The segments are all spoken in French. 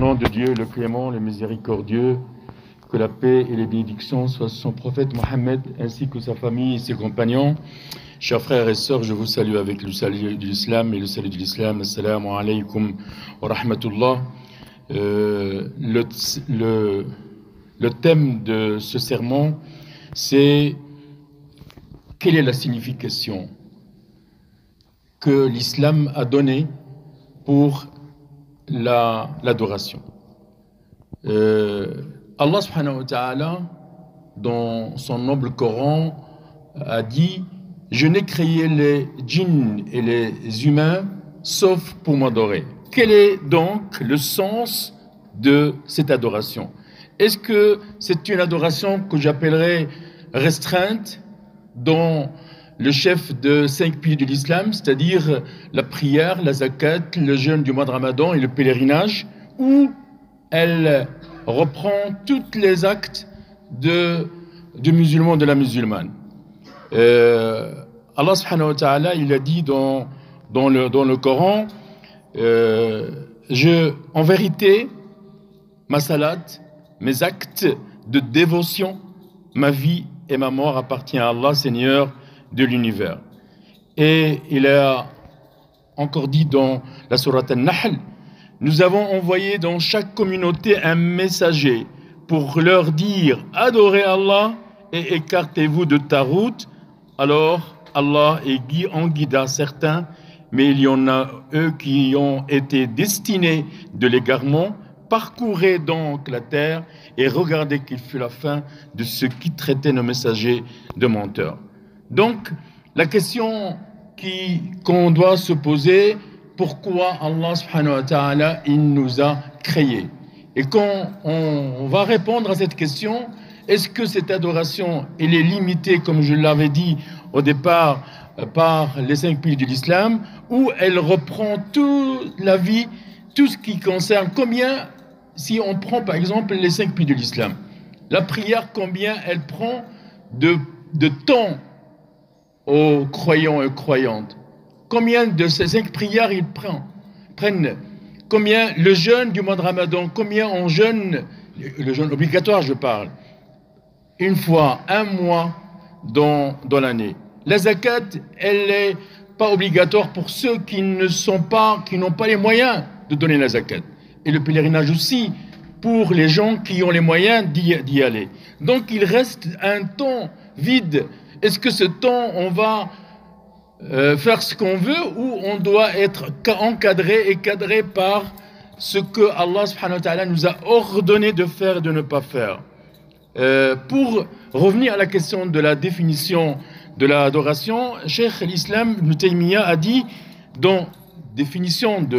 nom de Dieu, le clément, le miséricordieux, que la paix et les bénédictions soient sur son prophète Mohammed ainsi que sa famille et ses compagnons. Chers frères et sœurs, je vous salue avec le salut de l'islam et le salut de l'islam. Assalamu alaykum wa rahmatullah. Le thème de ce sermon, c'est quelle est la signification que l'islam a donnée pour l'adoration. Allah subhanahu wa ta'ala, dans son noble Coran, a dit: je n'ai créé les djinns et les humains sauf pour m'adorer. Quel est donc le sens de cette adoration? Est-ce que c'est une adoration que j'appellerais restreinte, dont le chef de 5 piliers de l'islam, c'est-à-dire la prière, la zakat, le jeûne du mois de Ramadan et le pèlerinage, ou elle reprend tous les actes du musulman, de la musulmane? Allah subhanahu wa ta'ala, il a dit dans le Coran, en vérité, ma salat, mes actes de dévotion, ma vie et ma mort appartiennent à Allah, Seigneur de l'univers. Et il a encore dit dans la sourate An-Nahl: nous avons envoyé dans chaque communauté un messager pour leur dire: adorez Allah et écartez-vous de ta route. Alors Allah en guida certains, mais il y en a eux qui ont été destinés de l'égarement. Parcourez donc la terre et regardez qu'il fut la fin de ceux qui traitaient nos messagers de menteurs. Donc, la question qu'on doit se poser: pourquoi Allah subhanahu wa ta'ala, il nous a créés? Et quand on va répondre à cette question, est-ce que cette adoration, elle est limitée, comme je l'avais dit au départ, par les 5 piliers de l'islam, ou elle reprend toute la vie, tout ce qui concerne? Combien, si on prend par exemple les 5 piliers de l'islam, la prière, combien elle prend de temps aux croyants et croyantes? Combien de ces 5 prières ils prennent? Combien le jeûne du mois de Ramadan? Combien on jeûne, le jeûne obligatoire je parle, une fois, un mois dans l'année? La zakat, elle n'est pas obligatoire pour ceux qui n'ont pas les moyens de donner la zakat. Et le pèlerinage aussi, pour les gens qui ont les moyens d'y aller. Donc il reste un temps vide. Est-ce que ce temps, on va faire ce qu'on veut, ou on doit être encadré et cadré par ce que Allah subhanahu wa ta'ala nous a ordonné de faire et de ne pas faire? Pour revenir à la question de la définition de l'adoration, Cheikh l'Islam Ibn Taymiyyah a dit, dans définition de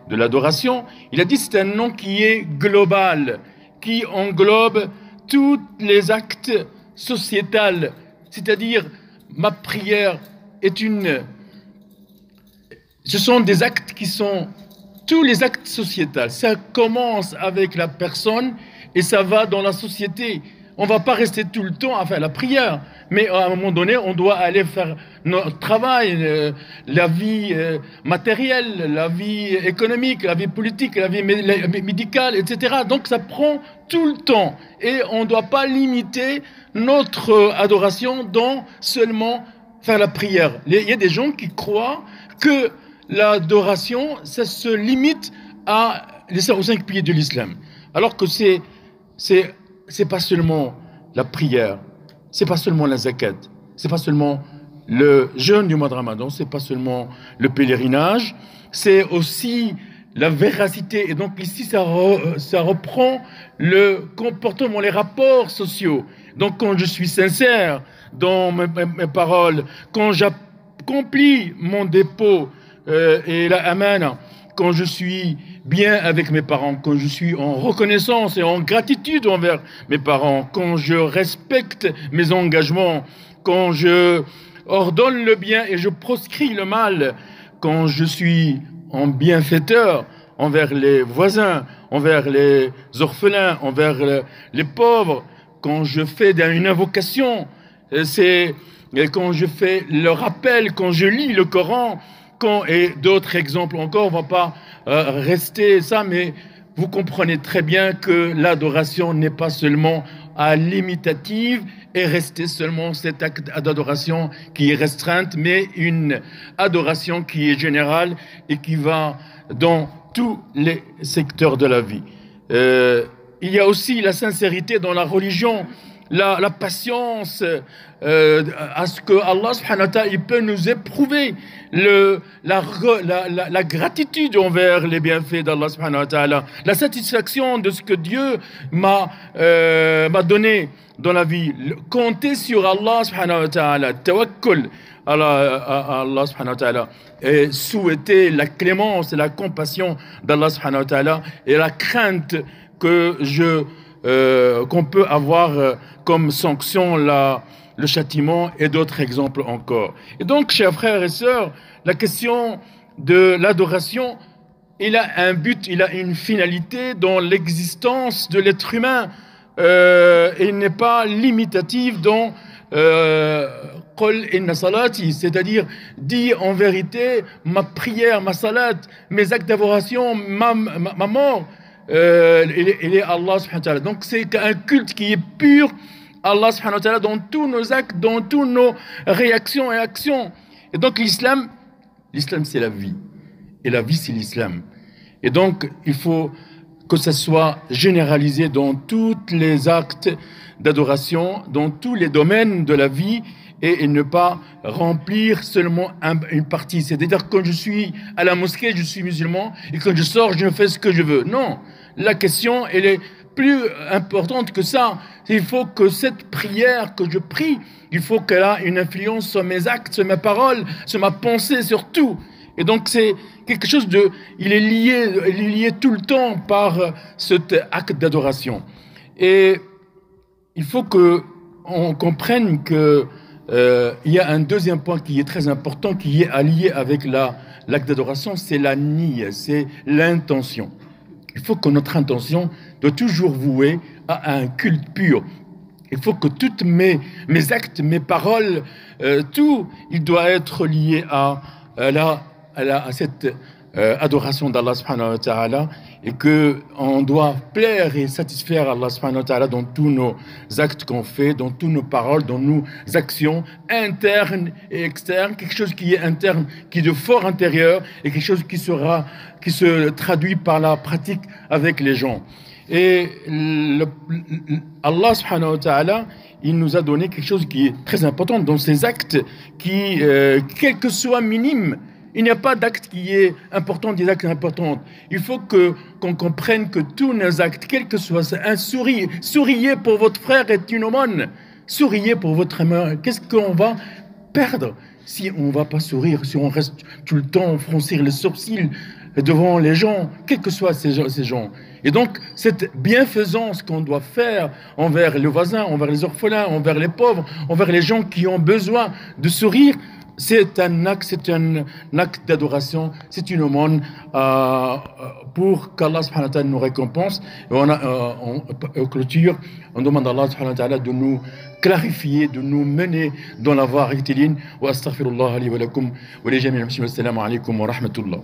l'adoration, il a dit: c'est un nom qui est global, qui englobe tous les actes sociétals, c'est-à-dire ma prière ce sont des actes qui sont tous les actes sociétals. Ça commence avec la personne et ça va dans la société. On ne va pas rester tout le temps à faire la prière, mais à un moment donné, on doit aller faire notre travail, la vie matérielle, la vie économique, la vie politique, la vie médicale, etc. Donc ça prend tout le temps et on ne doit pas limiter notre adoration dans seulement faire la prière. Il y a des gens qui croient que l'adoration, ça se limite aux 5 piliers de l'islam, alors que c'est pas seulement la prière, c'est pas seulement la zakat, c'est pas seulement le jeûne du mois de Ramadan, c'est pas seulement le pèlerinage, c'est aussi la véracité. Et donc ici, ça reprend le comportement, les rapports sociaux. Donc quand je suis sincère dans mes paroles, quand j'accomplis mon dépôt et la amana, quand je suis bien avec mes parents, quand je suis en reconnaissance et en gratitude envers mes parents, quand je respecte mes engagements, quand je ordonne le bien et je proscris le mal, quand je suis en bienfaiteur envers les voisins, envers les orphelins, envers les pauvres, quand je fais une invocation, quand je fais le rappel, quand je lis le Coran, et d'autres exemples encore, on ne va pas rester ça, mais vous comprenez très bien que l'adoration n'est pas seulement à l'imitative et rester seulement cet acte d'adoration qui est restreinte, mais une adoration qui est générale et qui va dans tous les secteurs de la vie. Il y a aussi la sincérité dans la religion, la patience, à ce que Allah subhanahu wa ta'ala, il peut nous éprouver la gratitude envers les bienfaits d'Allah subhanahu wa ta'ala, la satisfaction de ce que Dieu m'a donné dans la vie. Compter sur Allah subhanahu wa ta'ala, tawakkul à Allah subhanahu wa ta'ala, et souhaiter la clémence et la compassion d'Allah subhanahu wa ta'ala et la crainte qu'on peut avoir comme sanction le châtiment et d'autres exemples encore. Et donc, chers frères et sœurs, la question de l'adoration, il a un but, il a une finalité dans l'existence de l'être humain. Il n'est pas limitatif dans Qul inna salati, c'est-à-dire dit en vérité ma prière, ma salat, mes actes d'adoration, ma mort, il est Allah subhanahu wa ta'ala. Donc c'est un culte qui est pur Allah subhanahu wa ta'ala dans tous nos actes, dans toutes nos réactions et actions. Et donc l'islam c'est la vie. Et la vie c'est l'islam. Et donc il faut que ça soit généralisé dans tous les actes d'adoration, dans tous les domaines de la vie, et ne pas remplir seulement une partie. C'est-à-dire que quand je suis à la mosquée, je suis musulman, et quand je sors, je fais ce que je veux. Non, la question, elle est plus importante que ça. Il faut que cette prière que je prie, il faut qu'elle ait une influence sur mes actes, sur mes paroles, sur ma pensée, sur tout. Et donc c'est quelque chose il est lié tout le temps par cet acte d'adoration. Et il faut qu'on comprenne que il y a un deuxième point qui est très important, qui est allié avec l'acte d'adoration, c'est la niya, c'est l'intention. Il faut que notre intention doit toujours vouer à un culte pur. Il faut que tous mes actes, mes paroles, tout, il doit être lié à cette adoration d'Allah subhanahu wa ta'ala, et qu'on doit plaire et satisfaire Allah subhanahu wa ta'ala dans tous nos actes qu'on fait, dans toutes nos paroles, dans nos actions internes et externes, quelque chose qui est interne, qui est de fort intérieur, et quelque chose qui se traduit par la pratique avec les gens. Et Allah subhanahu wa ta'ala, il nous a donné quelque chose qui est très important dans ces actes qui, quel que soit minime, il n'y a pas d'acte qui est important, des actes importants. Il faut qu'on comprenne que tous nos actes, quel que soit un sourire, souriez pour votre frère est une aumône. Souriez pour votre amour. Qu'est-ce qu'on va perdre si on ne va pas sourire, si on reste tout le temps froncir les sourcils devant les gens, quels que soient ces gens. Et donc, cette bienfaisance qu'on doit faire envers les voisins, envers les orphelins, envers les pauvres, envers les gens qui ont besoin de sourire, c'est un acte d'adoration, c'est une aumône pour qu'Allah subhanahu wa ta'ala nous récompense. Et on clôture, on demande à Allah subhanahu wa ta'ala de nous clarifier, de nous mener dans la voie rectiligne. Wa astaghfirullah li wa lakum wa li jami'il muslimin. Assalamu alaykum wa rahmatullah.